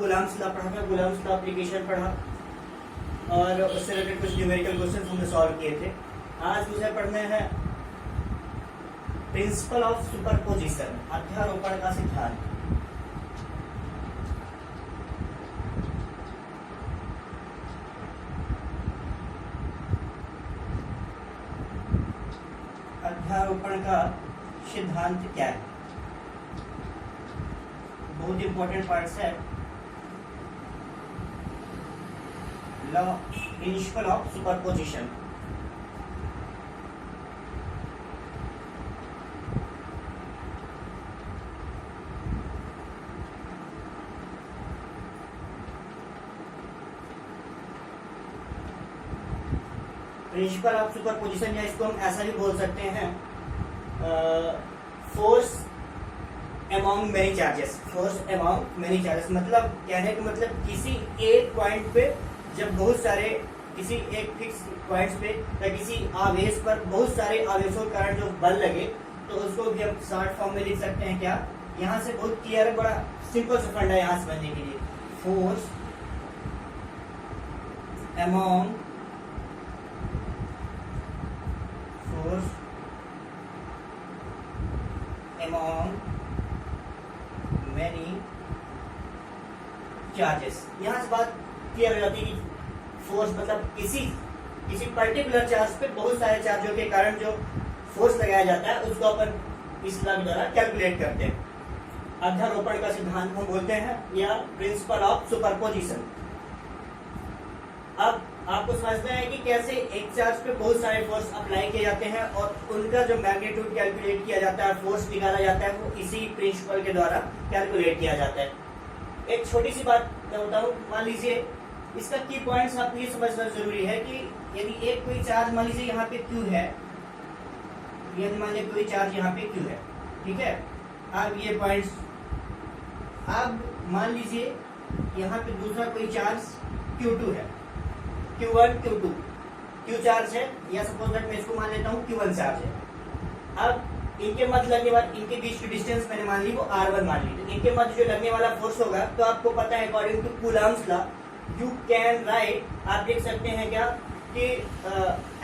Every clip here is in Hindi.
गुलाम्स लॉ पढ़ा था, गुलाम्स लॉ एप्लीकेशन पढ़ा और उससे रिलेटेड कुछ न्यूमेरिकल क्वेश्चन हमने सॉल्व किए थे। आज मुझे पढ़ने हैं प्रिंसिपल ऑफ सुपरपोजिशन, अध्यारोपण का सिद्धांत। अध्यारोपण का सिद्धांत क्या है? बहुत इंपॉर्टेंट पार्ट्स है। Law principle of superposition, principle of superposition, या इसको हम ऐसा भी बोल सकते हैं force among many charges. Force among many charges मतलब कहने का मतलब किसी एक पॉइंट पे जब बहुत सारे किसी एक फिक्स पॉइंट्स पे या किसी आवेश पर बहुत सारे आवेशों के कारण जो बल लगे तो उसको भी हम शॉर्ट फॉर्म में लिख सकते हैं। क्या यहाँ से बहुत क्लियर है, बड़ा सिंपल सा फंडा यहाँ से समझने के लिए। Force among many charges. यहाँ से बात क्लियर हो जाती है कि फोर्स मतलब किसी पर्टिकुलर चार्ज पे बहुत सारे चार्जों के कारण जो फोर्स लगाया जाता है उसको अपन इस लॉ द्वारा कैलकुलेट करते हैं। अध्यारोपण का सिद्धांत हम बोलते हैं या प्रिंसिपल ऑफ सुपरपोजिशन। अब आपको समझना है कि कैसे एक चार्ज पे बहुत सारे फोर्स अप्लाई किए जाते हैं और उनका जो मैग्नीट्यूड कैलकुलेट किया जाता है, फोर्स निकाला जाता है, वो इसी प्रिंसिपल के द्वारा कैलकुलेट किया जाता है। एक छोटी सी बात मैं बताऊं, मान लीजिए इसका की पॉइंट्स आपको ये समझना जरूरी है कि यदि एक कोई चार्ज मान लीजिए यहाँ पे Q है, यदि मान लीजिए कोई चार्ज यहाँ पे Q है, ठीक है। अब ये पॉइंट्स, अब मान लीजिए यहाँ पे दूसरा कोई चार्ज Q2 है, Q1 Q2 Q चार्ज है, या सपोज दैट मैं इसको मान लेता हूँ Q1 चार्ज है। अब इनके मध्य लगने वाला, इनके बीच की डिस्टेंस मैंने मान ली वो R1 मान ली, तो इनके मध्य जो लगने वाला फोर्स होगा तो आपको पता है according to Coulomb's law you can write, आप देख सकते हैं क्या कि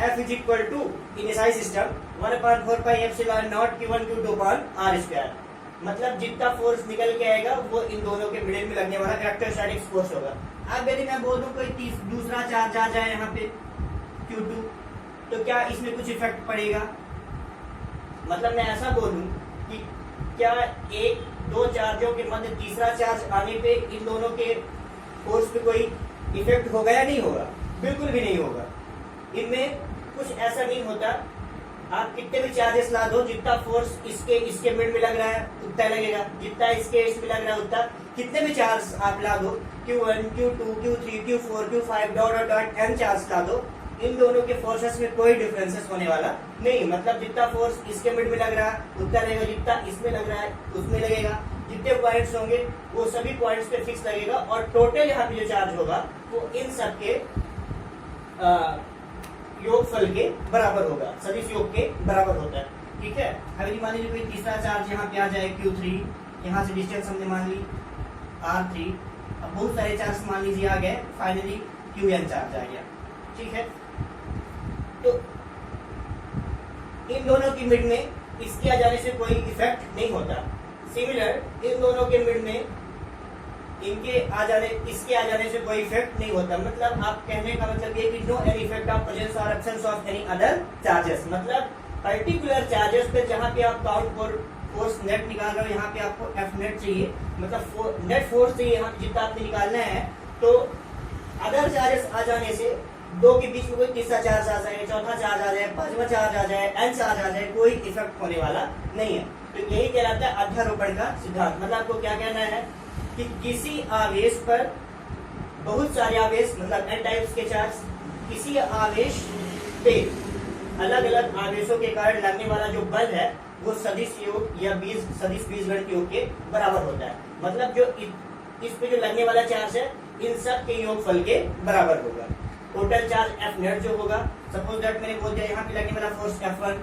F is equal to in SI system 1/4πε0 Q1 Q2 upon R²। मतलब जितना फोर्स निकल के आएगा वो इन दोनों के मिडिल में लगने वाला इलेक्ट्रोस्टैटिक फोर्स होगा। अब यदि मैं बोल दूं कोई दूसरा चार्ज आ जाए यहाँ पे Q2, तो क्या इसमें कुछ इफेक्ट पड़ेगा? मतलब मैं ऐसा बोलूं कि क्या एक दो चार्जों के मध्य तीसरा चार्ज आने पे इन दोनों के फोर्स पे कोई इफेक्ट होगा या नहीं होगा? बिल्कुल भी नहीं होगा। इनमें कुछ ऐसा नहीं होता। आप कितने भी चार्जेस ला दो, जितना फोर्स इसके मिड में लग रहा है उतना लगेगा, जितना इसके इसमें लग रहा है उतना। कितने भी चार्ज आप ला दो, Q1 Q2 Q3 Q4 Q5 dot n charge ला दो, इन दोनों के फोर्सेस में कोई डिफरेंसेस होने वाला नहीं। मतलब जितना फोर्स इसके मिड में लग रहा है उतना लगेगा, जितना इसमें लग रहा है उसमें लगेगा। जितने पॉइंट्स होंगे वो सभी पॉइंट्स पे फिक्स लगेगा और टोटल यहाँ पे जो चार्ज होगा वो इन सब के योगफल के बराबर होगा, सदिश योग के बराबर होता है, ठीक है। अभी मान लीजिए कोई तीसरा चार्ज यहाँ पे आ जाए Q3, यहाँ से डिस्टेंस हमने मान ली R3, अब बहुत सारे चार्ज मान लीजिए आ गए, फाइनली Qn चार्ज आ गया, ठीक है। तो इन दोनों की मिड में इसके आ जाने से कोई इफेक्ट नहीं होता। सिमिलर इन दोनों के मिड में इसके आ जाने से कोई इफेक्ट नहीं होता। मतलब आप कहने का मतलब ये कि no any effect of presence और absence of any other charges. मतलब पर्टिकुलर चार्जेस पे जहाँ पे आप काउंट फोर्स नेट निकाल रहे हो, यहाँ पे आपको F नेट चाहिए, मतलब नेट फोर्स चाहिए यहाँ जितना आपने निकालना है। तो अदर चार्जेस आ जाने से दो के बीच में कोई तीसरा चार्ज आ जाए, चौथा चार्ज आ जाए, पांचवा चार्ज आ जाए, n चार्ज आ जाए, कोई इफेक्ट होने वाला नहीं है। तो यही कहलाता है अध्यारोपण का सिद्धांत। मतलब आपको क्या कहना है कि किसी आवेश पर बहुत सारे आवेश, मतलब n टाइप्स के चार्ज, किसी आवेश पे अलग अलग आवेशों के कारण लगने वाला जो बल है वो सदिश योग या सदिश बीजगणित योग के बराबर होता है। मतलब जो इस पे जो लगने वाला चार्ज है इन सब के योगफल के बराबर होगा। टोटल चार्ज F नेट जो होगा, सपोज दैट मैंने बोल दिया यहाँ पे लगने वाला फोर्स F1,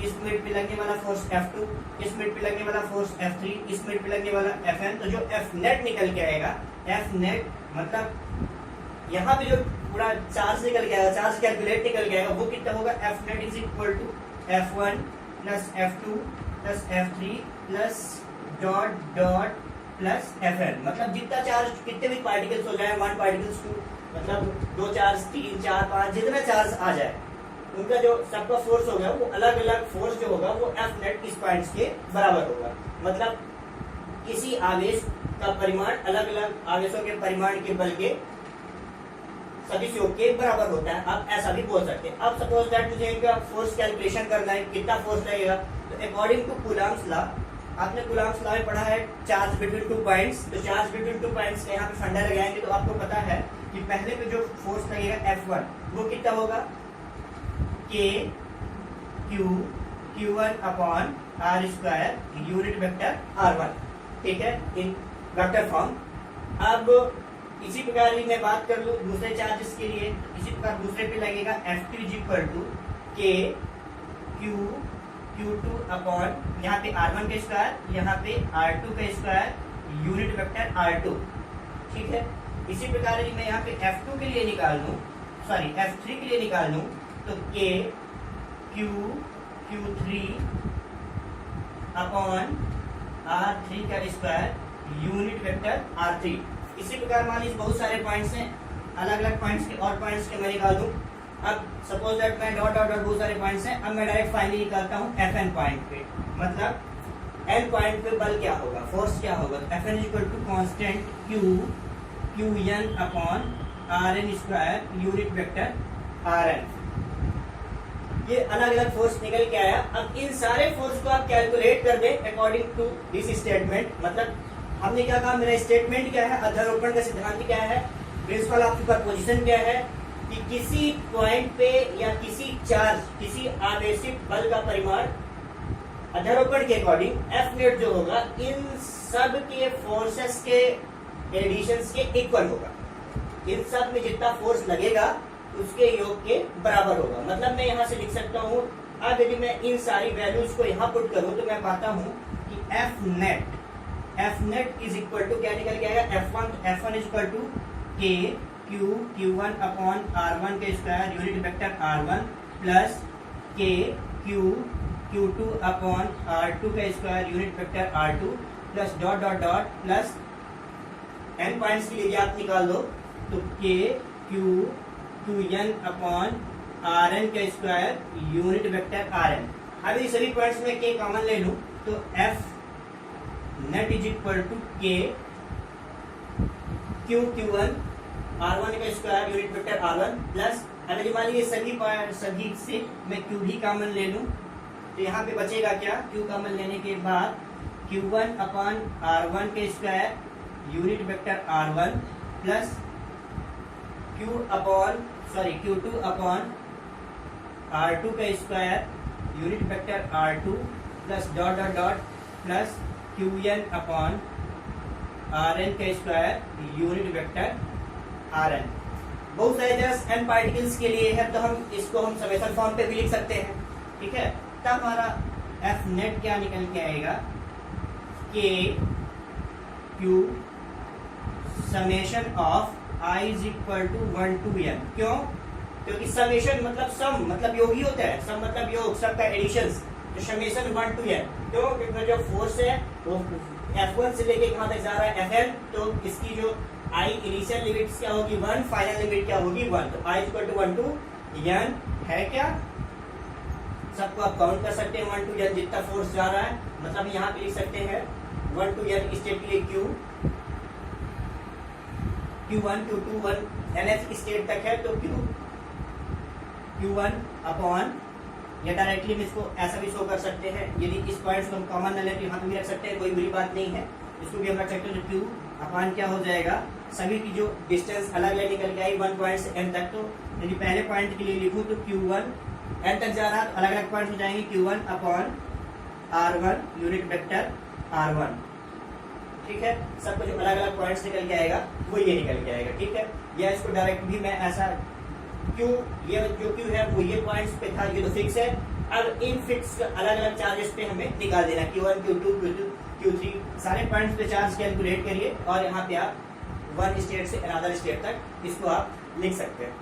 इस मिड पे लगने वाला फोर्स F2, इस मिड पे लगने वाला फोर्स F3, इस मिड पे लगने वाला Fn। तो जो F नेट निकल के आएगा, F नेट मतलब यहाँ पे जो पूरा चार्ज निकल के आएगा, चार्ज कैलकुलेट निकल के आएगा, वो कितना होगा? F net is equal to F1 plus F2 plus F3 plus dot dot plus Fn। मतलब जितना चार्ज, कितने भी पार्टिकल्स हो जाए, 1 पार्टिकल्स 2, मतलब 2 चार्ज 3 4 5 जितना चार्ज आ जाए, उनका जो सबका फोर्स होगा वो अलग अलग फोर्स जो होगा वो F नेट इस पॉइंट्स के बराबर होगा। मतलब किसी आवेश का परिमाण अलग अलग आवेशों के परिमाण के बल के सदिश योग के बराबर होता है। आप ऐसा भी बोल सकते हैं। अब सपोज दैट मुझे इनका फोर्स कैलकुलेशन करना है, कितना फोर्स लगेगा, तो अकॉर्डिंग टू कूलम्ब्स लॉ, आपने कूलम्ब्स लॉ में पढ़ा है चार्ज बिटवीन 2 पॉइंट्स। तो चार्ज बिटवीन 2 पॉइंट्स का यहाँ पे फंडा लगाएंगे तो आपको पता है कि पहले पे जो फोर्स लगेगा F1 वो कितना होगा? K Q Q1 upon R square unit vector R1, ठीक है, इन वेक्टर फॉर्म। अब इसी प्रकार ही मैं बात कर लूं दूसरे चार्जेस के लिए, इसी प्रकार दूसरे पे लगेगा F2 is equal to K Q Q2 upon यहाँ पे R1 का स्क्वायर, यहाँ पे R2 का स्क्वायर यूनिट वेक्टर R2, ठीक है। इसी प्रकार यदि मैं यहाँ पे F2 के लिए निकाल लूं, सॉरी F3 के लिए निकाल लूं, तो K Q Q3 upon R3 का स्क्वायर यूनिट वेक्टर R3। इसी प्रकार मान लीजिए बहुत सारे पॉइंट्स हैं, अलग अलग पॉइंट्स के और पॉइंट्स के मैं निकाल दूं। अब सपोज दैट मैं डॉट डॉट डॉट बहुत सारे पॉइंट्स हैं, अब मैं डायरेक्ट फाइनली निकालता हूं Fn पॉइंट पे, मतलब n पॉइंट पे बल क्या होगा, फोर्स क्या होगा। Fn equal to constant Q Qn upon Rn square unit vector Rn। ये अलग अलग फोर्स निकल के आया। अब इन सारे फोर्स को आप कैलकुलेट कर दें अकॉर्डिंग टू दिस स्टेटमेंट। मतलब हमने क्या कहा, मेरा स्टेटमेंट क्या है, अध्यारोपण का सिद्धांत क्या है, प्रिंसिपल ऑफ सुपरपोजिशन क्या है, कि किसी पॉइंट पे या किसी चार्ज, किसी आवेशित बल का परिमाण अध्यारोपण के अकॉर्डिंग F नेट जो होगा इन सब के फोर्सेस के एडिशंस के इक्वल होगा। इन सब में जितना फोर्स लगेगा उसके योग के बराबर होगा। मतलब मैं यहाँ से लिख सकता हूँ, अब यदि मैं इन सारी वैल्यूज को यहाँ पुट करूँ तो मैं पाता हूँ कि F net is equal to क्या निकल के आएगा, F1 is equal to K Q Q1 upon R1 के square unit vector R1 plus K Q Q2 upon R2 का square unit vector R2 plus dot dot dot plus n points के लिए आप निकाल दो तो K Q Qn upon Rn का स्क्वायर यूनिट वेक्टर Rn। अब ये सभी पॉइंट्स में K कॉमन ले लूं तो F net is equal to K Q Q1 R1 का square unit vector R1 plus, अब यदि मान लीजिए सभी से मैं Q भी कॉमन ले लूं तो यहाँ पे बचेगा क्या, Q कॉमन लेने के बाद Q1 अपॉन R1 के square unit vector R1 plus Q2 upon R2 का square unit vector R2 plus dot dot dot plus Qn upon Rn का स्क्वायर यूनिट वेक्टर Rn। बहुत सारे जस्ट n पार्टिकल्स के लिए है तो हम इसको समेशन फॉर्म पे भी लिख सकते हैं, ठीक है। तब हमारा F नेट क्या निकल के आएगा, K Q summation of I is equal to 1 to n। क्यों? क्योंकि समेशन मतलब सम, मतलब योग ही होता है, सम मतलब योग, सब का एडिशन, तो समेशन 1 to n। क्यों? क्योंकि जो फोर्स है वो F1 से लेके कहां तक जा रहा है Fn, तो इसकी जो I इनिशियल लिमिट क्या होगी 1, फाइनल लिमिट क्या होगी 1, तो I equal to 1 to n है क्या, सबको आप काउंट कर सकते हैं 1 to n जितना फोर्स जा रहा है। मतलब यहाँ पे लिख सकते हैं 1 to n स्टेट के लिए Q1 Q2 1 nth स्टेट तक है तो Q1 अपॉन, या डायरेक्टली हम इसको ऐसा भी शो कर सकते हैं, यदि इस पॉइंट्स को हम कॉमन न लें तो यहाँ पे भी रख सकते हैं, कोई बुरी बात नहीं है। इसको भी हम रख सकते हैं तो Q अपॉन क्या हो जाएगा, सभी की जो डिस्टेंस अलग अलग निकल के आई 1 पॉइंट से n तक, तो यदि पहले पॉइंट के लिए लिखूं तो Q1 n तक जा रहा है तो अलग अलग पॉइंट हो जाएंगे Q1 upon R1 unit vector R1, ठीक है। सब कुछ अलग अलग पॉइंट्स निकल के आएगा वो ये निकल के आएगा, ठीक है। या इसको डायरेक्ट भी मैं ऐसा Q, ये जो Q है वो ये पॉइंट्स पे था, ये तो फिक्स है, अब इन फिक्स अलग अलग चार्जेस पे हमें निकाल देना, Q1 Q2 Q2 Q3 सारे पॉइंट्स पे चार्ज कैलकुलेट करिए और यहाँ पे आप वन स्टेट से अनदर स्टेट तक इसको आप लिख सकते हैं।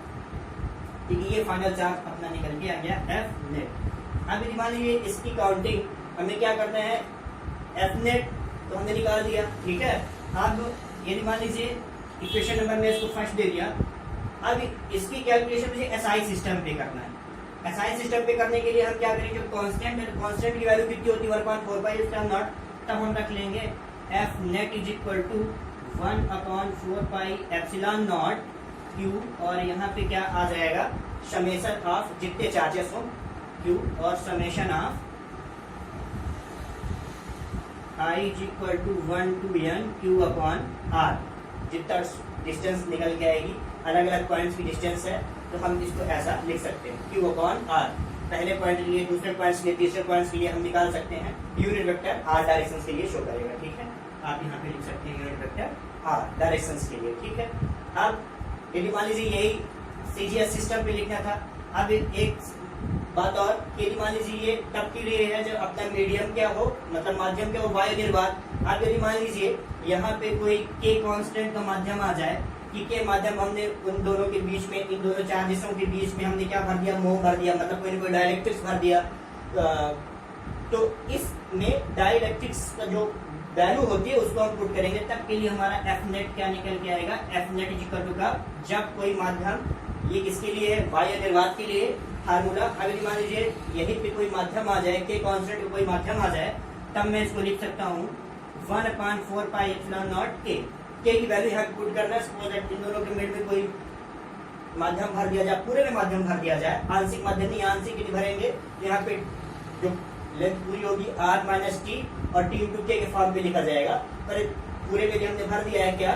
ठीक है, ये फाइनल चार्ज अपना निकल के आ गया एफ नेट। अब यदि मान लीजिए इसकी काउंटिंग हमें क्या करना है, एफ नेट तो हमने निकाल दिया, ठीक है। अब यदि मान लीजिए इक्वेशन नंबर में इसको फर्स्ट दे दिया, अब इसकी कैलकुलेशन मुझे एसआई सिस्टम पे करना है। एसआई सिस्टम पे करने के लिए हम क्या करेंगे, जो कांस्टेंट की वैल्यू कितनी होती है 1/4 पाई एप्सिलॉन नॉट, तब हम रख लेंगे F net is equal to 1/4 pi epsilon nought Q, और यहाँ पे क्या आ जाएगा, समेशन ऑफ जितने चार्जेस हो क्यू और summation of I is equal to 1 to n Q upon R। जितना डिस्टेंस निकल के आएगी, अलग अलग पॉइंट्स की डिस्टेंस है, तो हम इसको ऐसा लिख सकते हैं Q अपॉन R। पहले पॉइंट के लिए, दूसरे पॉइंट्स के लिए, तीसरे पॉइंट्स के लिए हम निकाल सकते हैं। यूनिट वेक्टर R डायरेक्शन के लिए शो करेगा, ठीक है। आप यहाँ पे लिख सकते हैं यूनिट वेक्टर R डायरेक्शन के लिए, ठीक है। अब यदि मान लीजिए यही CGS सिस्टम पे लिखना था। अब एक बात और, यदि मान लीजिए ये तब के लिए है जब अपना मीडियम क्या हो, मतलब माध्यम क्या हो, वायु निर्वात। अब यदि मान लीजिए यहाँ पे कोई के कांस्टेंट का माध्यम आ जाए, कि के माध्यम हमने उन दोनों के बीच में, इन दोनों चार्जेसों के बीच में हमने क्या भर दिया, मोह भर दिया, मतलब कोई ना कोई डाइलेक्ट्रिक्स भर दिया। तो इसमें डाइलेक्ट्रिक्स का जो वैल्यू होती है उसको हम पुट करेंगे, तब के लिए हमारा एफ नेट क्या निकल के आएगा, F net is equal to का, जब कोई माध्यम, ये किसके लिए है, वायु निर्वात के लिए फार्मूला। अगर मान लीजिए यहीं पे कोई माध्यम आ जाए, के कांस्टेंट पे कोई माध्यम आ जाए, तब मैं इसको लिख सकता हूँ 1/4 पाई एप्सिलॉन नॉट के की वैल्यू यहाँ पुट करना है। सपोज दैट इन दोनों के मिड में कोई माध्यम भर दिया जाए, पूरे में माध्यम भर दिया जाए, आंशिक माध्यम नहीं, आंशिक यदि भरेंगे यहाँ पे जो लेंथ पूरी होगी r माइनस टी और टी इंटू के फॉर्म पे लिखा जाएगा। पर पूरे में हमने भर दिया है क्या,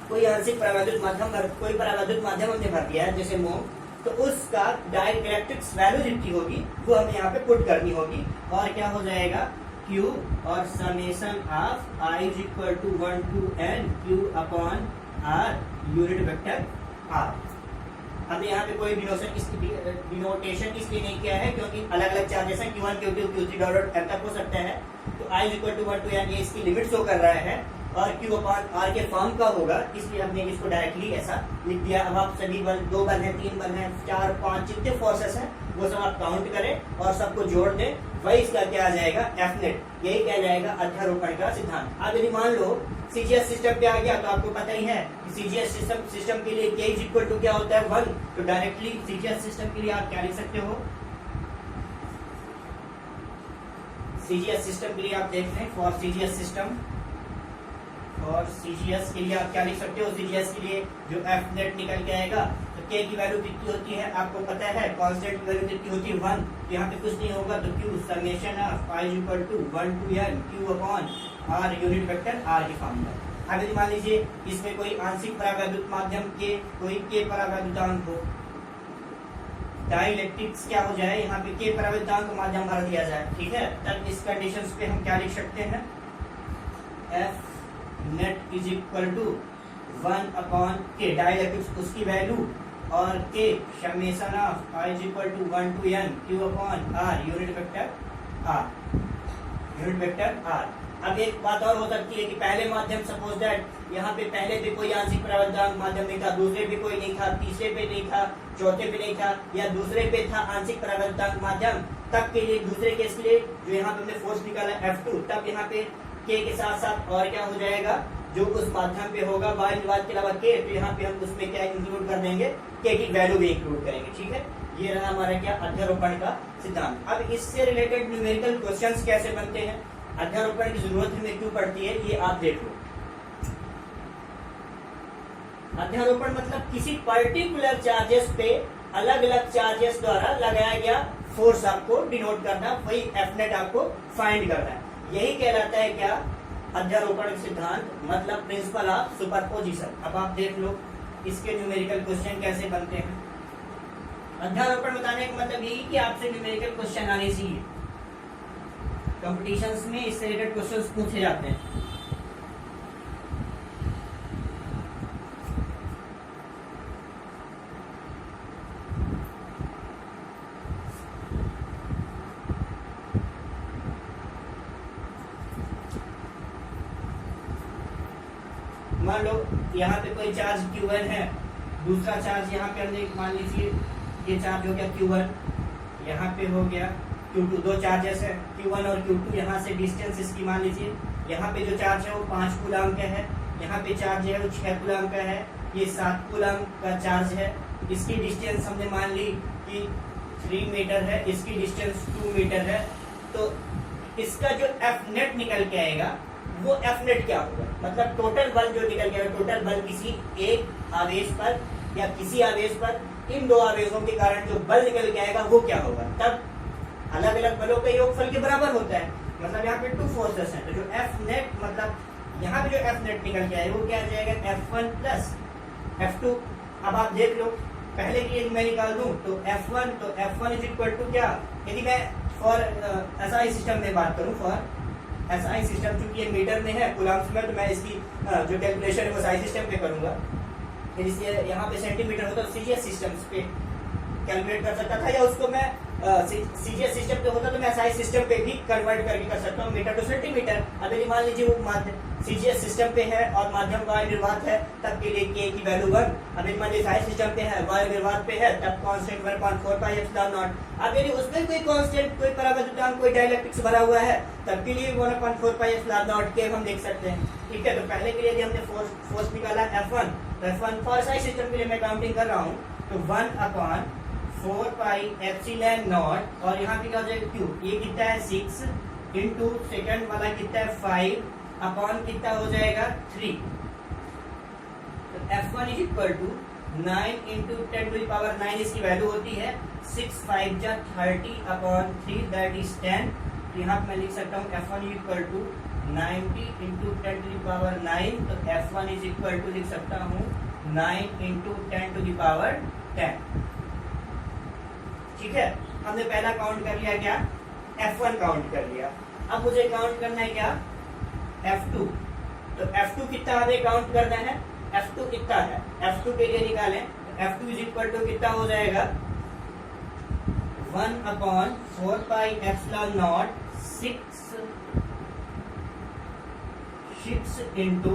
कोई आंशिक परावैद्युत माध्यम, कोई परावैद्युत माध्यम हमने भर दिया है जैसे मोम, तो उसका डाइलेक्ट्रिक्स वैल्यू जितनी होगी वो हमें यहाँ पे पुट करनी होगी, और क्या हो जाएगा Q और summation of I is equal to 1 to n Q upon R unit vector R। हमने यहाँ पे कोई डिनोटेशन इसलिए नहीं किया है क्योंकि अलग अलग चार्जेस हैं, Q1 Q2 Q3 dot M तक हो सकता है, तो I is equal to 1 to n ये इसकी लिमिट शो कर रहा है, और Q अपॉन R के फॉर्म का होगा, इसलिए हमने इसको डायरेक्टली ऐसा लिख दिया। अब आप सभी बल, 2 बल है, 3 बल है, 4 5 जितने फोर्सेस हैं वो सब आप काउंट करें और सबको जोड़ दें, वही इसका क्या आ जाएगा, एफ नेट। यही क्या जाएगा, अध्यारोपण का सिद्धांत। अब यदि मान लो सीजीएस सिस्टम पे आ गया, तो आपको पता ही है कि सीजीएस सिस्टम के लिए के इज इक्वल टू क्या होता है, 1। तो डायरेक्टली सीजीएस सिस्टम के लिए आप क्या लिख सकते हो, सीजीएस सिस्टम के लिए आप देख लें, फॉर सीजीएस सिस्टम, और सीजीएस के लिए आप क्या लिख सकते हो, सीजीएस के लिए जो एफ नेट निकल के आएगा, तो के की वैल्यू कितनी होती है आपको पता है, कांस्टेंट की वैल्यू कितनी होती है 1, तो यहाँ पे कुछ नहीं होगा, तो Q summation of I is equal to 1 to n Q upon R unit vector R की फॉर्म में। अब यदि मान लीजिए इसमें कोई आंशिक परावैद्युत माध्यम के, कोई के परावैद्युतांक हो, डाइलेक्ट्रिक्स क्या हो जाए, यहाँ पे के परावैद्युतांक माध्यम भर दिया जाए, ठीक है, तब इस कंडीशंस पे हम क्या लिख सकते हैं, F net is equal to 1 upon K dielectrics उसकी वैल्यू, और K summation of I is equal to 1 to n Q upon R unit vector R, unit vector R। अब एक बात और हो सकती है कि पहले माध्यम, सपोज दैट यहाँ पे पहले पे कोई आंशिक परावैद्युतांक माध्यम नहीं था, दूसरे पे कोई नहीं था, तीसरे पे नहीं था, चौथे पे नहीं था, या दूसरे पे था आंशिक परावैद्युतांक माध्यम, तब के लिए दूसरे केस के लिए जो यहाँ पे हमने फोर्स निकाला F2, तब यहाँ पे के साथ साथ और क्या हो जाएगा, जो उस माध्यम पे होगा वायु निर्वात के अलावा के, तो यहाँ पे हम उसमें क्या इंक्लूड कर देंगे, के की वैल्यू भी इंक्लूड करेंगे, ठीक है। ये रहा हमारा क्या, अध्यारोपण का सिद्धांत। अब इससे रिलेटेड न्यूमेरिकल क्वेश्चंस कैसे बनते हैं, अध्यारोपण की जरूरत हमें क्यों पड़ती है, ये आप देख लो। अध्यारोपण मतलब किसी पर्टिकुलर चार्जेस पे अलग अलग चार्जेस द्वारा लगाया गया फोर्स आपको डिनोट करना, वही एफ नेट आपको फाइंड करना है, यही कहलाता है क्या, अध्यारोपण सिद्धांत, मतलब प्रिंसिपल ऑफ सुपरपोजिशन। अब आप देख लो इसके न्यूमेरिकल क्वेश्चन कैसे बनते हैं। अध्यारोपण बताने का मतलब यही कि आपसे न्यूमेरिकल क्वेश्चन आने चाहिए, कंपटीशंस में इससे रिलेटेड क्वेश्चंस पूछे जाते हैं। मान लो यहाँ पे कोई चार्ज Q1 है, दूसरा चार्ज यहाँ पे हमने मान लीजिए ये चार्ज हो गया Q1, यहाँ पे हो गया Q2, दो चार्जेस है Q1 और Q2। यहाँ से डिस्टेंस इसकी मान लीजिए यहाँ पे जो चार्ज है वो 5 कूलम का है, यहाँ पे चार्ज है वो 6 कूलम का है, ये 7 कूलम का चार्ज है। इसकी डिस्टेंस हमने मान ली कि 3 मीटर है, इसकी डिस्टेंस 2 मीटर है। तो इसका जो एफ नेट निकल के आएगा वो एफ नेट क्या होगा, मतलब टोटल बल जो निकल के आएगा, टोटल बल किसी एक आवेश पर या किसी आवेश पर इन दो आवेशों के कारण जो बल निकल के आएगा वो क्या होगा। तब अलग अलग बलों का योगफल के बराबर होता है, मतलब यहाँ पे 2 फोर्सेस हैं। तो जो एफ नेट मतलब यहाँ पे जो एफ नेट निकल के आएगा वो क्या आ जाएगा, F1 प्लस F2। अब आप देख लो, पहले की यदि मैं निकाल दूं तो F1, तो F1 इज इक्वल टू क्या, यदि मैं फॉर SI सिस्टम में बात करूं, फॉर SI सिस्टम चूंकि ये मीटर में है कूलम्स में, तो मैं इसकी जो कैलकुलेशन है वो SI सिस्टम पे करूंगा। यदि यहाँ पे सेंटीमीटर होता तो CGS सिस्टम पे कैलकुलेट कर सकता था, या उसको मैं CGS सिस्टम पे होता तो मैं SI सिस्टम पे भी कन्वर्ट करके कर सकता हूँ, मीटर टू सेंटीमीटर। अब यदि मान लीजिए वो माध्यम CGS सिस्टम पे है और माध्यम वायु निर्वात है, तब के लिए K की वैल्यू 1। अब यदि मान लीजिए SI सिस्टम पे है, वायु निर्वात पे है, तब कांस्टेंट 1/4 पाई एप्सिलॉन नॉट। अब यदि उसमें कोई कांस्टेंट, कोई परावर्तकांक, कोई डाइलेक्ट्रिक्स भरा हुआ है, तब के लिए 1/4 पाई एप्सिलॉन नॉट K हम देख सकते हैं। ठीक है, तो पहले के लिए यदि हमने फोर्स निकाला F1, तो F1 फॉर SI सिस्टम के लिए मैं काउंटिंग कर रहा हूँ, तो 1/4 पाई एप्सिलॉन नॉट, और यहाँ पे क्या हो जाएगा Q, ये कितना है 6 इंटू सेकंड वाला कितना है 5 अपॉन कितना हो जाएगा 3। तो F1 is equal to 9 into 10 to the power 9 इसकी वैल्यू होती है 6 5 जा 30 अपॉन 3 दैट इज 10। तो यहाँ पे मैं लिख सकता हूँ F1 is equal to 90 into 10 to the power 9। तो F1 इज इक्वल टू लिख सकता हूँ 9 इंटू 10 टू द पावर 10। ठीक है, हमने पहला काउंट कर लिया क्या, F1 काउंट कर लिया। अब मुझे काउंट करना है क्या, F2। तो F2 कितना हमें काउंट करना है, F2 कितना है, F2 के लिए निकालें। F2 इज इक्वल टू कितना हो जाएगा 1/4 पाई एप्सिलॉन नॉट 6 इंटू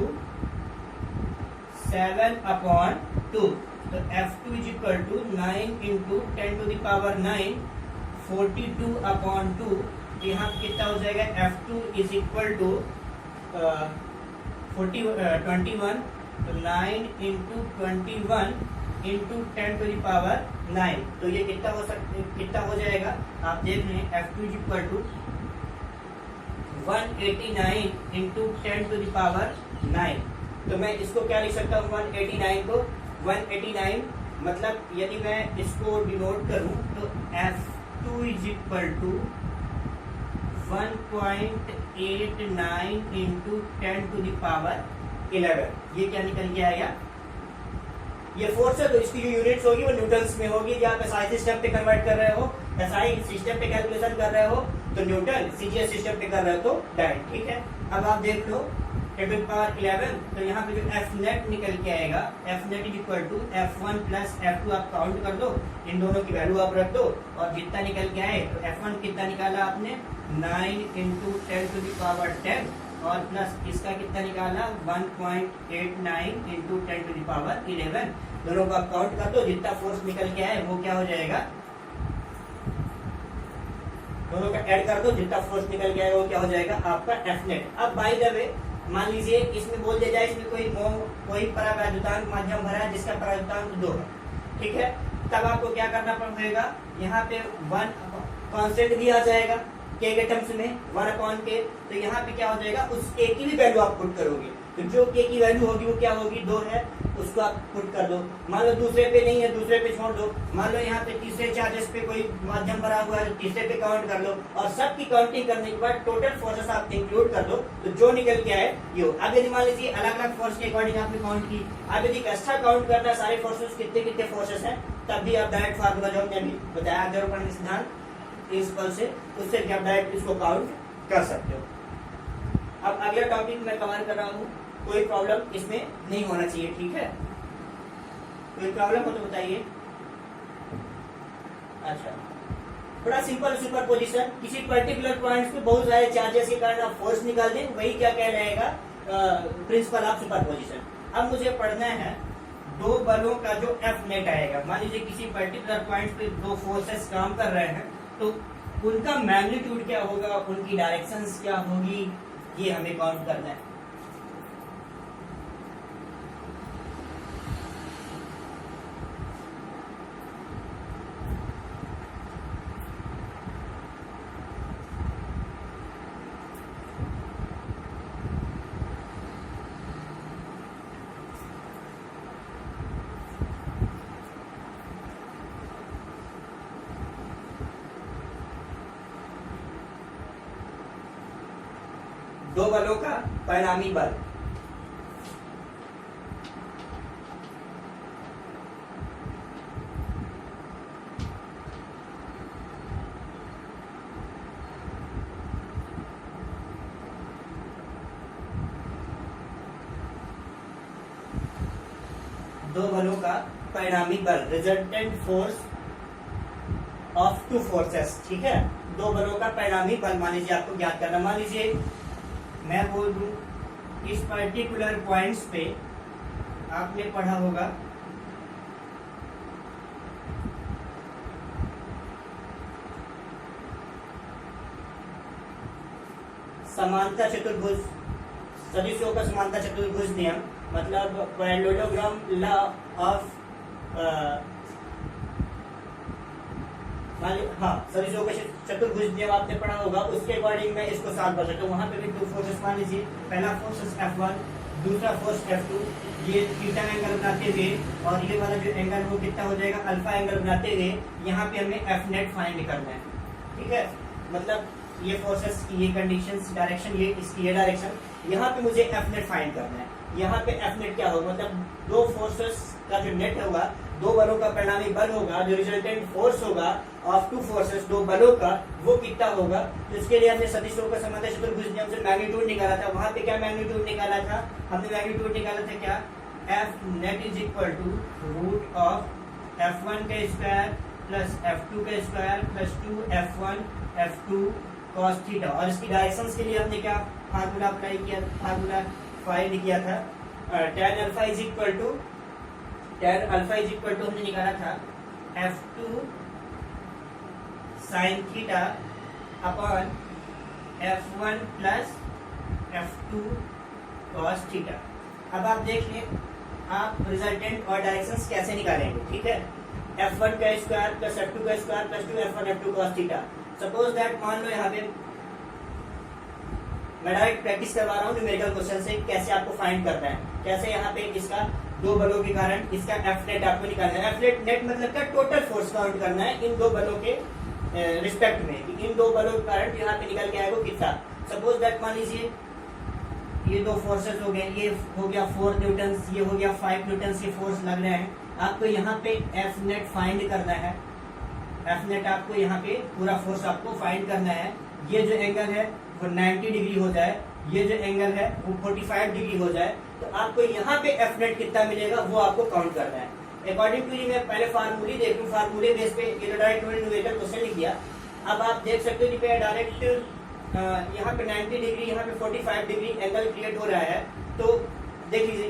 7/2। तो F2 is equal to 9 into 10 to the power 9 42/2। यहाँ कितना हो जाएगा, F2 इज इक्वल टू 21। तो 9 into 21 into 10 to the power 9। तो ये कितना हो जाएगा, आप देख रहे हैं F2 is equal to 189 into 10 to the power 9। तो मैं इसको क्या लिख सकता हूँ, 189 को 189 मतलब यदि मैं इसको डिनोट करूं तो F2 is equal to 1.89 into 10 to the power 11। ये क्या निकल के आएगा, ये फोर्स है, तो इसकी जो यूनिट्स होगी वो न्यूटन्स में होगी। जब आप SI सिस्टम पे कन्वर्ट कर रहे हो, SI सिस्टम पे कैलकुलेशन कर रहे हो तो न्यूटन, CGS सिस्टम पे कर रहे हो तो डायरेक्ट। ठीक है, अब आप देख लो 10 टू द पावर 11। तो यहाँ पे जो F नेट निकल के आएगा, F net is equal to F1 plus F2। आप काउंट कर दो, इन दोनों की वैल्यू आप रख दो, और जितना निकल के आए, तो F1 कितना निकाला आपने 9 इंटू 10 टू द पावर 10, और प्लस इसका कितना निकाला 1.89 इंटू 10 टू द पावर 11। दोनों का काउंट कर दो, जितना फोर्स निकल के आए वो क्या हो जाएगा, दोनों का ऐड कर दो, जितना फोर्स निकल के आएगा वो क्या हो जाएगा आपका F नेट। अब बाय द वे मान लीजिए इसमें बोल दिया जाए इसमें कोई परावैद्युतांक माध्यम भरा है जिसका परावैद्युतांक 2 है। ठीक है, तब आपको क्या करना पड़ेगा, यहाँ पे 1 कांस्टेंट भी आ जाएगा K के टर्म्स में 1/K। तो यहाँ पे क्या हो जाएगा, उस K की भी वैल्यू आप पुट करोगे, तो जो K की वैल्यू होगी वो क्या होगी, 2 है, उसको आप पुट कर दो। मान लो दूसरे पे नहीं है, दूसरे पे छोड़ दो। मान लो यहाँ पे तीसरे चार्जेस पे कोई माध्यम भरा हुआ है, तो तीसरे पे काउंट कर लो, और सबकी काउंटिंग करने के बाद टोटल फोर्सेस आप इंक्लूड कर दो, तो जो निकल के आए ये। अब यदि मान लीजिए अलग अलग फोर्स के अकॉर्डिंग आपने काउंट की, अब यदि एक्स्ट्रा काउंट करना है सारे फोर्सेस कितने कितने फोर्सेस है, तब भी आप डायरेक्ट फार्मूला जो हमने अभी बताया अध्यारोपण सिद्धांत प्रिंसिपल से, उससे भी आप डायरेक्ट इसको काउंट कर सकते हो। अब अगला टॉपिक मैं कवर कर रहा हूँ, कोई प्रॉब्लम इसमें नहीं होना चाहिए। ठीक है, कोई प्रॉब्लम हो तो बताइए। अच्छा, थोड़ा सिंपल सुपरपोजिशन, किसी पर्टिकुलर पॉइंट्स पे बहुत सारे चार्जेस के कारण आप फोर्स निकाल दें, वही क्या कहलाएगा, प्रिंसिपल ऑफ सुपरपोजिशन। अब मुझे पढ़ना है दो बलों का जो एफ नेट आएगा। मान लीजिए किसी पर्टिकुलर पॉइंट पे दो फोर्सेस काम कर रहे हैं, तो उनका मैग्नीट्यूड क्या होगा, उनकी डायरेक्शंस क्या होगी, ये हमें काउंट करना है। दो बलों का परिणामी बल। दो बलों का परिणामी बल, resultant force of two forces. ठीक है, दो बलों का परिणामी बल मान लीजिए आपको ज्ञात करना। मान लीजिए मैं बोल दूं इस पर्टिकुलर पॉइंट्स पे आपने पढ़ा होगा समानता चतुर्भुज, सदिशों का समानता चतुर्भुज नियम, मतलब पैरेललोग्राम लॉ ऑफ हाँ सदिशों का चतुर्भुज नियम आपने पढ़ा होगा। उसके अकॉर्डिंग मैं इसको साथ बढ़ सकता हूँ। वहां पे भी दो फोर्सेस मान लीजिए, पहला फोर्स F1, दूसरा फोर्स F2, ये थीटा एंगल बनाते हुए और ये वाला जो एंगल वो कितना हो जाएगा, अल्फा एंगल बनाते हुए यहाँ पे हमें एफ नेट फाइंड करना है। ठीक है, मतलब ये फोर्सेस की ये कंडीशंस, डायरेक्शन ये, इसकी ये डायरेक्शन, यहाँ पे मुझे एफ नेट फाइंड करना है। यहाँ पे एफ नेट क्या होगा, मतलब दो फोर्सेस का जो नेट होगा, दो बलों का परिणामी बल होगा, जो रिजल्टेंट फोर्स होगा ऑफ टू फोर्सेस, दो बलों का, वो कितना होगा। तो इसके लिए हमने सदिशों का समानता चतुर्भुज नियम से मैग्नीट्यूड निकाला था। वहां पे क्या मैग्नीट्यूड निकाला था, हमने मैग्नीट्यूड निकाला था क्या, F net is equal to root of F1 का स्क्वायर प्लस F2 का square plus 2F1 F2 cos theta. और इसकी डायरेक्शंस के लिए हमने क्या फार्मूला अप्लाई किया, फार्मूला फाइंड किया था, tan alpha is equal to हमने निकाला था F2 sin theta upon F1 plus F2 cos theta. अब आप देखिए आप रिजल्टेंट और डायरेक्शंस कैसे निकालेंगे। ठीक है, F1 का स्क्वायर प्लस F2 का square plus 2F1 F2 cos theta. Suppose that मान लो यहाँ पे मैं डायरेक्ट प्रैक्टिस करवा रहा हूँ न्यूमेरिकल क्वेश्चन से, कैसे आपको फाइंड करना है, कैसे यहाँ पे इसका दो बलों के कारण इसका एफ नेट आपको निकालना है। एफ नेट मतलब क्या, टोटल फोर्स काउंट करना है इन दो बलों के रिस्पेक्ट में, इन दो बलों के कारण यहाँ पे निकल के आएगा कितना। सपोज दैट मान लीजिए ये दो फोर्सेस हो गए, ये हो गया 4 न्यूटन, ये हो गया 5 न्यूटन के फोर्स लग रहे हैं। आपको यहाँ पे एफ नेट फाइंड करना है, एफ नेट आपको यहाँ पे पूरा फोर्स आपको फाइंड करना है। ये जो एंगल है वो 90 डिग्री हो जाए, ये जो एंगल है वो 45 डिग्री हो जाए, तो आपको यहाँ पे एफ नेट कितना मिलेगा वो आपको काउंट करना है। अकॉर्डिंग टू मैं पहले फार्मूले देख लूँ, फार्मूले बेस पे ये डायरेक्ट न्यूमेरिकल क्वेश्चन लिख दिया। अब आप देख सकते हो कि डायरेक्ट यहाँ पे 90 डिग्री, यहाँ पे 45 डिग्री एंगल क्रिएट हो रहा है। तो देख लीजिए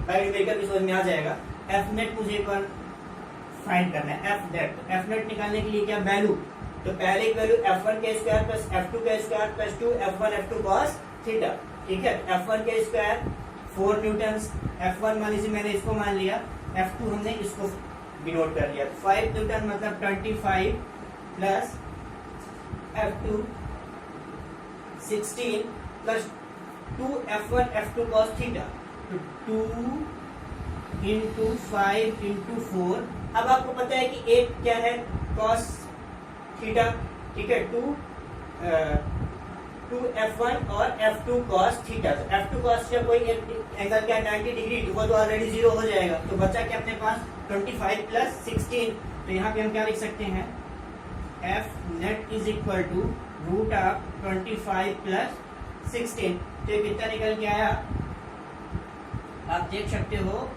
बाय न्यूमेरिकल भी समझ में आ जाएगा। एफ नेट मुझे एक बार फाइंड करना है। एफ नेट निकालने के लिए क्या वैल्यू, तो पहले एक वैल्यू F1 के स्क्वायर प्लस F2 के square plus 2F1 F2 cos theta. ठीक है, F1 के स्क्वायर 4 न्यूटन, F1 मान लीजिए मैंने इसको मान लिया, F2 हमने इसको भी नोट कर लिया, 5 न्यूटन मतलब 25 plus F2 16 plus 2F1 F2 cos theta, तो 2 इंटू 5 इंटू 4। अब आपको पता है कि एक क्या है cos थीटा, ठीक है, 2F1 और F2 cos थीटा। तो F2 cos का कोई एंगल क्या 90 डिग्री, वो तो ऑलरेडी 0 हो जाएगा। तो बचा क्या अपने पास 25 प्लस 16, तो यहाँ पे हम क्या लिख सकते हैं, F net is equal to root of 25 plus 16। तो ये कितना निकल के आया, आप देख सकते हो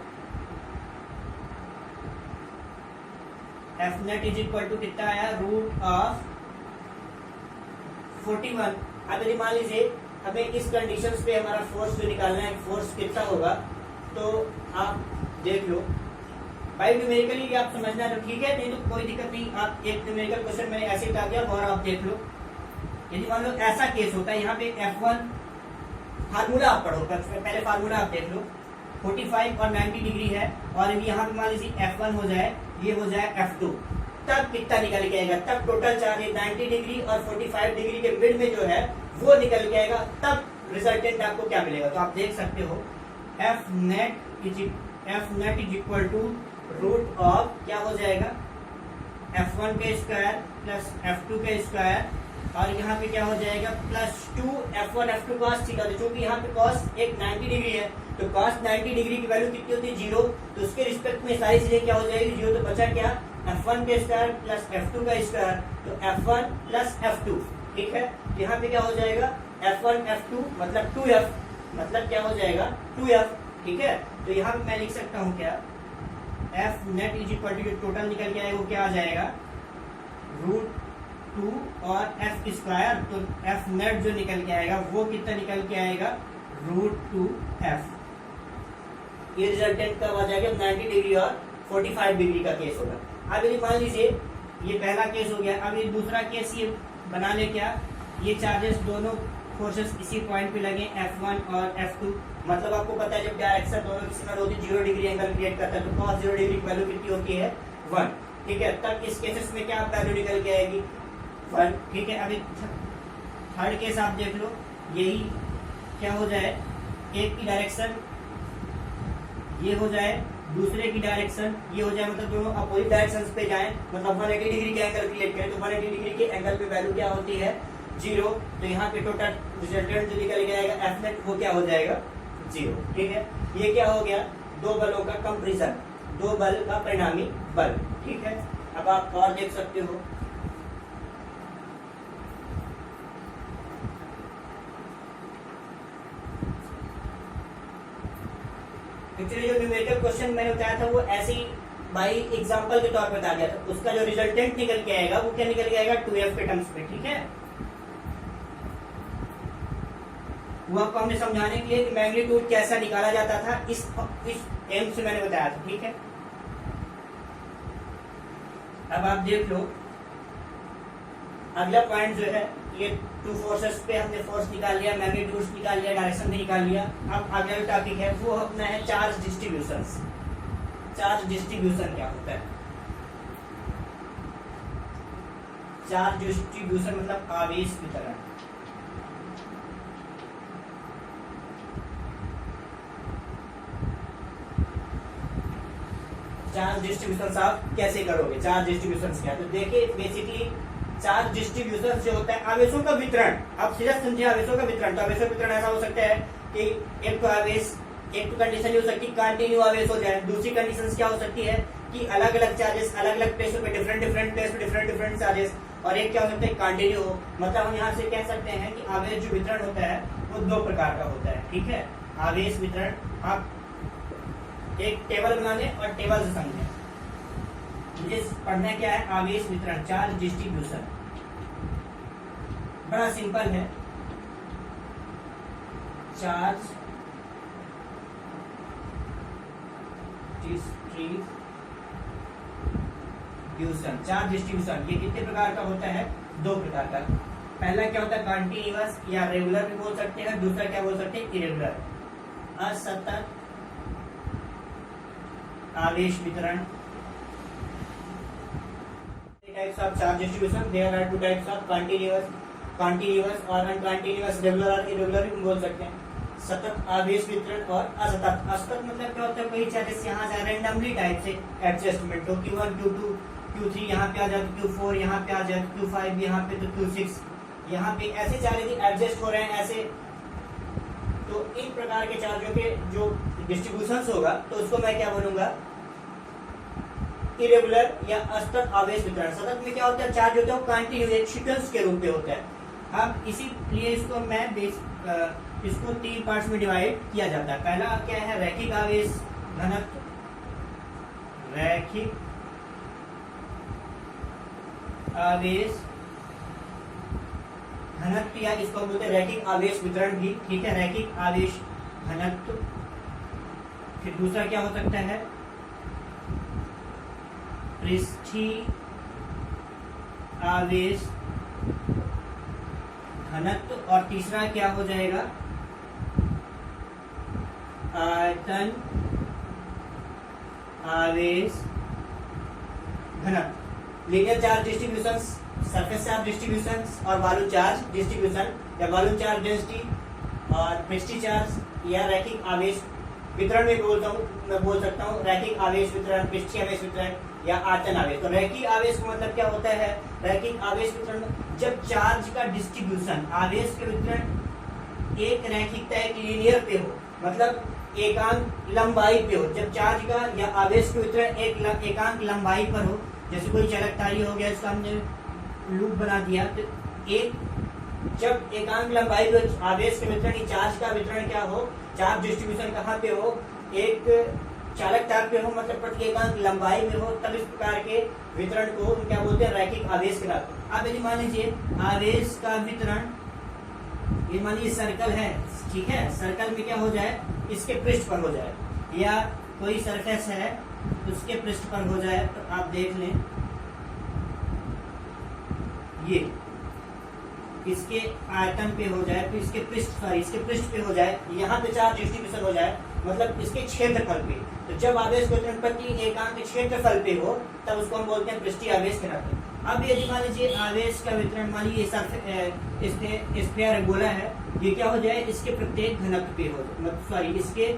F net is equal to कितना आया, रूट ऑफ 41। अब यदि मान लीजिए हमें इस कंडीशंस पे हमारा फोर्स जो निकालना है, फोर्स कितना होगा, तो आप देख लो भाई, न्यूमेरिकली आप समझना तो ठीक है, नहीं तो कोई दिक्कत नहीं। आप एक न्यूमेरिकल क्वेश्चन मैंने ऐसे बता दिया और आप देख लो। यदि मान लो ऐसा केस होता है, यहाँ पे F1 फार्मूला आप पढ़ो, पहले फार्मूला आप देख लो। 45 और 90 डिग्री है, और यदि यहाँ पे मान लीजिए F1 हो जाए, ये हो जाए F2, तब कितना निकल के आएगा? तब टोटल चार्ज 90 डिग्री और 45 डिग्री के मिड में जो है वो निकल के आएगा, तब रिजल्टेंट आपको क्या मिलेगा? तो आप देख सकते हो F net is equal to root of क्या हो जाएगा? F1 के स्क्वायर प्लस F2 के स्क्वायर, और यहाँ पे क्या हो जाएगा? Plus 2 F1 F2 cos theta. क्योंकि यहाँ पे cos एक 90 डिग्री है, तो cos 90 डिग्री की वैल्यू कितनी होती है? 0। तो उसके रिस्पेक्ट में सारी चीजें क्या हो जाएगी? 0। तो बचा क्या? F1 के स्क्वायर प्लस F2 का स्क्वायर, तो F1 प्लस F2। ठीक है, तो यहाँ पे क्या हो जाएगा? F1 F2 मतलब 2F, मतलब क्या हो जाएगा? 2F। ठीक है, तो यहाँ पे मैं लिख सकता हूँ क्या? F net is equal to total निकल के आएगा वो क्या आ जाएगा? रूट 2 और F स्क्वायर। तो F नेट जो निकल के आएगा वो कितना निकल के आएगा? Root 2F। ये रिजल्टेंट कब आ जाएगा? 90 डिग्री और 45 डिग्री का केस होगा। अब यदि मान लीजिए ये पहला केस हो गया, अब ये दूसरा केस ये बना ले क्या? ये चार्जेस दोनों फोर्सेस इसी पॉइंट पे लगे, F1 और F2। मतलब आपको पता है जब डायरेक्शन दोनों की सिमिलर होती है, 0 डिग्री एंगल क्रिएट करता है, तो cos 0 डिग्री की वैल्यू कितनी होती है? 1। ठीक है, तब इस केसेस में क्या वैल्यू निकल के आएगी? 1। ठीक है, अभी थर्ड केस आप देख लो, यही क्या हो जाए? एक की डायरेक्शन ये हो जाए, दूसरे की डायरेक्शन ये हो जाए, मतलब दोनों अपोजिट डायरेक्शंस पे जाएं, मतलब 180 डिग्री के एंगल क्रिएट करें, तो 180 डिग्री के एंगल पे वैल्यू क्या होती है? 0। तो यहाँ पे टोटल रिजल्टेंट जो निकल के आएगा F नेट वो क्या हो जाएगा? 0। ठीक है, ये क्या हो गया? दो बलों का कंपैरिजन, दो बल का परिणामी बल। ठीक है, अब आप और देख सकते हो, एक्चुअली जो न्यूमेरिकल क्वेश्चन मैंने बताया था वो ऐसे ही बाई एग्जांपल के तौर पर बता दिया था। उसका जो रिजल्टेंट निकल के आएगा वो क्या निकल के आएगा? 2F के टर्म्स पे। ठीक है, वो आपको हमने समझाने के लिए कि मैग्नीट्यूड कैसा निकाला जाता था इस एम से मैंने बताया था। ठीक है, अब आप देख लो अगला पॉइंट जो है, ये टू फोर्सेस पे हमने फोर्स निकाल लिया, मैग्नीट्यूड्स निकाल लिया, डायरेक्शन भी निकाल लिया। अब अगला जो टॉपिक है वो अपना है चार्ज डिस्ट्रीब्यूशन। चार्ज डिस्ट्रीब्यूशन क्या होता है? चार्ज डिस्ट्रीब्यूशन मतलब आवेश वितरण। चार्ज डिस्ट्रीब्यूशन आप कैसे करोगे? चार्ज डिस्ट्रीब्यूशन क्या? तो देखिए बेसिकली चार्ज डिस्ट्रीब्यूशन से होता है आवेशों का वितरण। आप सीधा समझिए आवेशों का वितरण। तो आवेशों का वितरण ऐसा हो सकता है कि एक तो आवेश, एक तो कंडीशन हो सकती है कंटिन्यू आवेश हो जाए, दूसरी कंडीशन क्या हो सकती है कि अलग अलग चार्जेस अलग अलग प्लेसों पे डिफरेंट प्लेस पे डिफरेंट चार्जेस, और एक क्या हो सकता है कंटिन्यू हो। मतलब हम यहाँ से कह सकते हैं कि आवेश जो वितरण होता है वो दो प्रकार का होता है। ठीक है, आवेश वितरण आप एक टेबल बना लें और टेबल से समझें। मुझे पढ़ना क्या है? आवेश वितरण, चार्ज डिस्ट्रीब्यूशन। बड़ा सिंपल है, चार्ज डिस्ट्रीब्यूशन। चार्ज डिस्ट्रीब्यूशन ये कितने प्रकार का होता है? दो प्रकार का। पहला क्या होता है? कंटीन्यूअस या रेगुलर भी बोल सकते हैं, दूसरा क्या बोल सकते हैं? इरेगुलर, असतत आवेश वितरण। Types of charge distribution, there are two types of continuous और uncontinuous, regular और irregular भी बोल सकते हैं। सतत आवेश वितरण और असतत। असतत मतलब क्या होता है? कोई चार्जेस यहाँ से रैंडमली टाइप से एडजस्टमेंट हो, Q1 Q2 Q3 यहाँ पे आ जाए, Q4 यहाँ पे आ जाए, Q5 यहाँ पे, तो Q6 यहाँ पे, ऐसे चार्जेस एडजस्ट हो रहे हैं ऐसे। तो इन प्रकार के चार्जों के जो डिस्ट्रीब्यूशन होगा तो उसको मैं क्या बोलूंगा? इरेगुलर या असतत आवेश वितरण। सतत में क्या होता है? चार्ज होता है कंटिन्यू एक सीक्वेंस के रूप में होता है। अब इसीलिए इसको मैं इसको 3 पार्ट्स में डिवाइड किया जाता है। पहला क्या है? रैखिक आवेश घनत्व, रैखिक आवेश घनत्व या इसको बोलते हैं रैखिक आवेश वितरण भी। ठीक है, रैखिक आवेश घनत्व फिर दूसरा क्या हो सकता है, पृष्ठीय आवेश घनत्व, और तीसरा क्या हो जाएगा, आयतन आवेश घनत्व। Linear charge distribution, surface charge distribution और वॉल्यूम चार्ज डिस्ट्रीब्यूशन, या वॉल्यूम चार्ज डेंसिटी और पृष्ठीय चार्ज या रैखिक आवेश वितरण में मैं बोल सकता हूँ रैखिक आवेश वितरण, पृष्ठीय आवेश वितरण या आयतन आवेश। तो रैखिक आवेश का मतलब क्या होता है, रैखिक आवेश वितरण जब चार्ज का डिस्ट्रीब्यूशन, आवेश के वितरण एक रैखिकता एक लीनियर पे हो, मतलब एकांक लंबाई पे हो। जब चार्ज का या आवेश के वितरण एक एकांक लंबाई पर हो, जैसे कोई चालकधारी हो गया, इसका हमने लूप बना दिया, तो एक जब एकांक लंबाई पे आवेश के वितरण, चार्ज का वितरण क्या हो, चार्ज डिस्ट्रीब्यूशन कहाँ पे हो, एक चालक तार पे हो, मतलब प्रति एकांक लंबाई में हो, तब इस प्रकार के वितरण को क्या बोलते हैं, रैखिक आवेश कहलाते हैं। अब यदि मान लीजिए आवेश का वितरण, ये मान लीजिए सर्कल है, ठीक है, सर्कल में क्या हो जाए, इसके पृष्ठ पर हो जाए, या कोई सरफेस है उसके पृष्ठ पर हो जाए, तो आप देख लें ये इसके आयतन पे हो जाए, तो इसके पृष्ठ पे हो जाए, यहाँ पे चार्ज डिस्ट्रीब्यूशन हो जाए, मतलब इसके क्षेत्रफल पे। तो जब आवेश वितरण प्रति एकांक क्षेत्रफल पे हो, तब उसको हम बोलते हैं पृष्ठीय आवेश कहलाते हैं। अब यदि मान लीजिए आवेश का वितरण, मान लीजिए स्फीयर गोला है, ये क्या हो जाए, इसके प्रत्येक घनत्व पे हो, मतलब इसके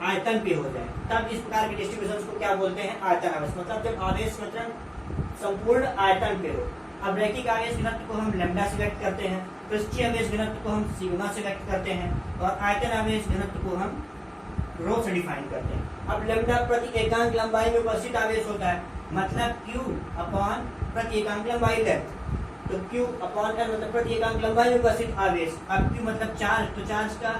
आयतन पे हो जाए, तब इस प्रकार के डिस्ट्रीब्यूशन को क्या बोलते हैं, आयतन आवेश। मतलब जब आवेश वितरण संपूर्ण आयतन पे हो। अब रैखिक आवेश घनत्व को हम लैम्डा से व्यक्त करते हैं, पृष्ठीय आवेश घनत्व को हम सिग्मा से व्यक्त करते हैं, और आयतन आवेश घनत्व को हम रो से डिफाइन करते हैं। अब लैम्डा प्रति एकांक लंबाई में उपस्थित आवेश होता है, मतलब Q अपॉन प्रति एकांक लंबाई लेंथ, तो Q अपॉन L मतलब प्रति एकांक लंबाई में उपस्थित आवेश। अब Q मतलब चार्ज, तो चार्ज का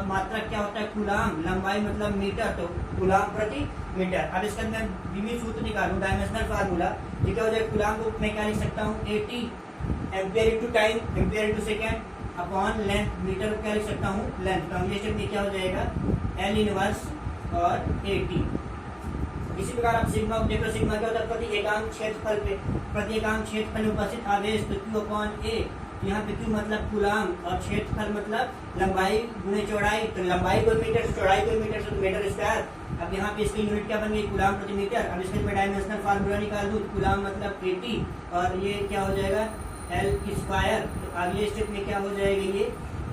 मात्रा क्या होता है, कूलाम, लंबाई मतलब मीटर, तो कूलाम प्रति मीटर। अब इसका मैं विविध सूत्र निकालूं, डायमेंशनल फार्मूला, ये क्या हो जाए, कूलाम को मैं क्या लिख सकता हूँ, 80 ampere into time, ampere into second upon length, metre को क्या लिख सकता हूँ, लेंथ। तो अगले स्टेप में क्या हो जाएगा, L इनवर्स और 80। इसी प्रकार आप सिग्मा को देखो, सिग्मा क्या होता है, प्रति एकांक क्षेत्रफल पे, प्रति एकांक क्षेत्रफल में उपस्थित आवेश, तो Q अपॉन A, यहाँ पे Q मतलब कूलाम और क्षेत्रफल मतलब लंबाई गुणे चौड़ाई, तो लंबाई को मीटर से, चौड़ाई को मीटर से, तो मीटर स्क्वायर। अब यहाँ पे इसकी यूनिट क्या बन गई, कूलाम प्रति मीटर। अब इसके मैं डायमेंशनल फार्मूला निकाल दूँ, कूलाम मतलब 80 और ये क्या हो जाएगा, L स्क्वायर। तो अगले स्टेप में क्या हो जाएगा, ये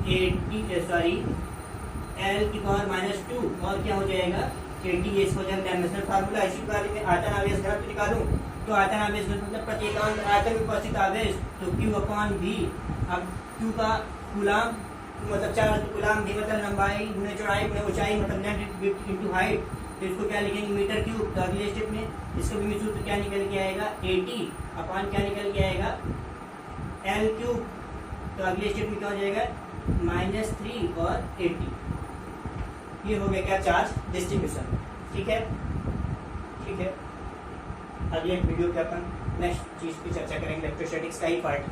80 L की पावर -2 और क्या हो जाएगा 80, ये हो जाएगा डायमेंशनल फार्मूला। इसी प्रकार में आयतन आवेश घनत्व निकालूं, तो आयतन आवेश घनत्व मतलब प्रति एकांक आयतन में उपस्थित आवेश, तो Q अपॉन V। अब Q का कूलाम मतलब चार्ज, कूलाम V मतलब लंबाई गुणे चौड़ाई गुणे ऊंचाई मतलब लेंथ इनटू हाइट, तो इसको क्या लिखेंगे, मीटर क्यूब। तो अगले स्टेप में इसका भी सूत्र क्या निकल के आएगा, 80 अपॉन क्या निकल के आएगा, L क्यूब। तो अगले स्टेप में क्या हो जाएगा, -3 और 80। ये हो गया क्या, चार्ज डिस्ट्रीब्यूशन। ठीक है, ठीक है। अगले वीडियो पे अपन नेक्स्ट चीज की चर्चा करेंगे, इलेक्ट्रोस्टैटिक्स का ही पार्ट।